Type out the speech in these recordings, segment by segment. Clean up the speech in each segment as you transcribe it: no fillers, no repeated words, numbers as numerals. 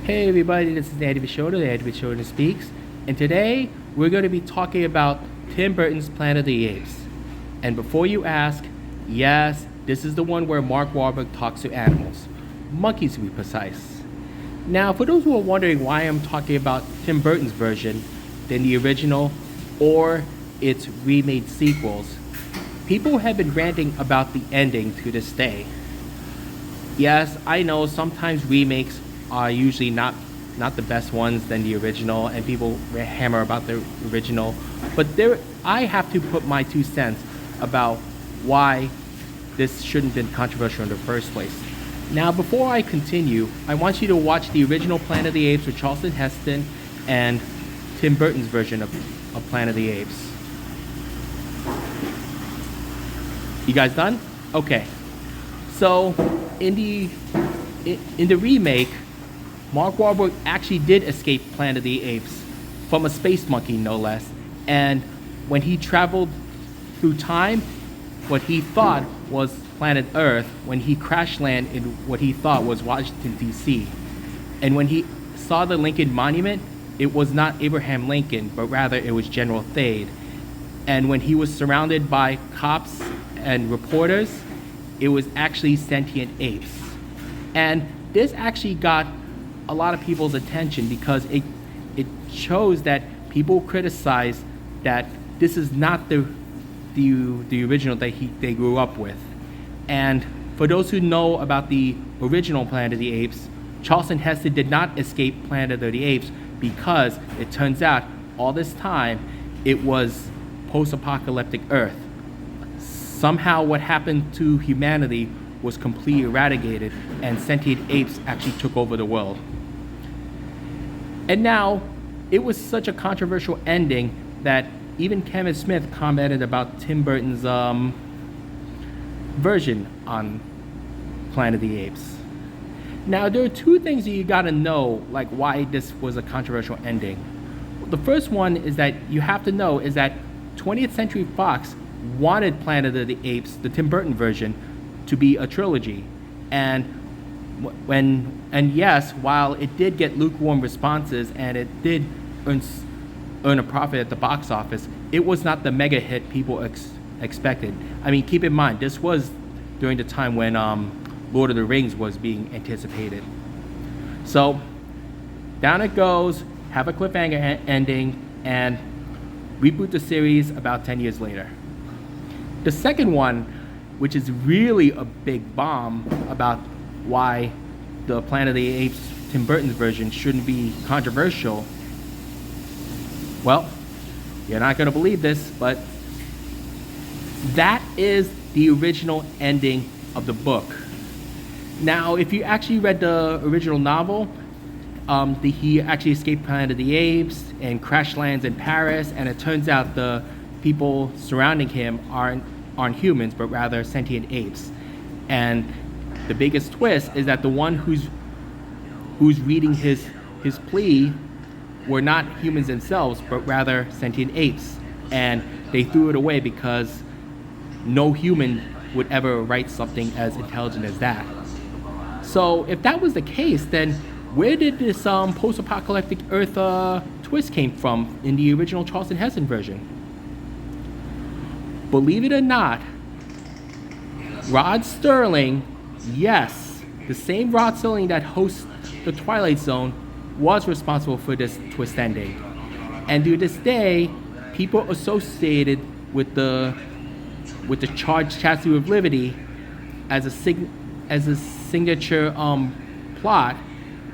Hey everybody, this is Andy Bichoda, the Andy Bichoda Speaks, and today we're going to be talking about Tim Burton's Planet of the Apes. And before you ask, yes, this is the one where Mark Wahlberg talks to animals, monkeys to be precise. Now, for those who are wondering why I'm talking about Tim Burton's version than the original or its remade sequels, people have been ranting about the ending to this day. Yes, I know sometimes remakes are usually not the best ones than the original, and people hammer about the original. But I have to put my 2 cents about why this shouldn't have been controversial in the first place. Now, before I continue, I want you to watch the original Planet of the Apes with Charlton Heston and Tim Burton's version of Planet of the Apes. You guys done? Okay. So, in the remake, Mark Wahlberg actually did escape Planet of the Apes from a space monkey, no less. And when he traveled through time, what he thought was planet Earth, when he crash landed in what he thought was Washington, D.C. And when he saw the Lincoln Monument, it was not Abraham Lincoln, but rather it was General Thade. And when he was surrounded by cops and reporters, it was actually sentient apes. And this actually got a lot of people's attention because it shows that people criticize that this is not the original that they grew up with. And for those who know about the original Planet of the Apes, Charlton Heston did not escape Planet of the Apes because it turns out all this time it was post-apocalyptic Earth. Somehow what happened to humanity was completely eradicated and sentient apes actually took over the world. And now, it was such a controversial ending that even Kevin Smith commented about Tim Burton's version on Planet of the Apes. Now, there are 2 things that you gotta know, like why this was a controversial ending. The first one is that you have to know is that 20th Century Fox wanted Planet of the Apes, the Tim Burton version, to be a trilogy. And yes, while it did get lukewarm responses and it did earn a profit at the box office, it was not the mega hit people expected. I mean, keep in mind, this was during the time when Lord of the Rings was being anticipated. So, down it goes, have a cliffhanger ending, and reboot the series about 10 years later. The second one, which is really a big bomb about why the Planet of the Apes Tim Burton's version shouldn't be controversial. Well, you're not going to believe this, but that is the original ending of the book. Now, if you actually read the original novel, he actually escaped Planet of the Apes and crash lands in Paris, and it turns out the people surrounding him aren't humans, but rather sentient apes. And the biggest twist is that the one who's reading his plea were not humans themselves, but rather sentient apes. And they threw it away because no human would ever write something as intelligent as that. So if that was the case, then where did this post-apocalyptic Earth twist came from in the original Charlton Heston version? Believe it or not, Rod Serling, yes, the same Rod Serling that hosts The Twilight Zone, was responsible for this twist ending. And to this day, people associated with the charged Statue of Liberty as a signature plot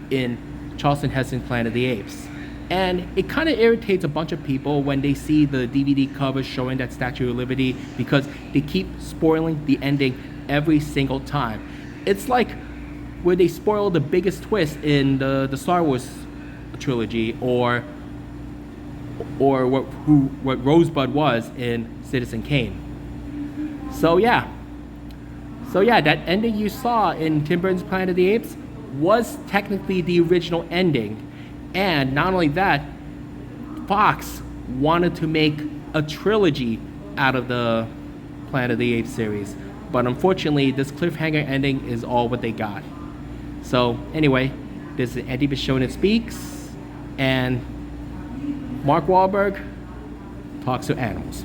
in Charlton Heston's Planet of the Apes. And it kind of irritates a bunch of people when they see the DVD covers showing that Statue of Liberty because they keep spoiling the ending every single time. It's like where they spoil the biggest twist in the Star Wars trilogy or what Rosebud was in Citizen Kane. So yeah, that ending you saw in Tim Burton's Planet of the Apes was technically the original ending. And not only that, Fox wanted to make a trilogy out of the Planet of the Apes series. But unfortunately, this cliffhanger ending is all what they got. So anyway, This is Eddie Bichonet Speaks, and Mark Wahlberg talks to animals.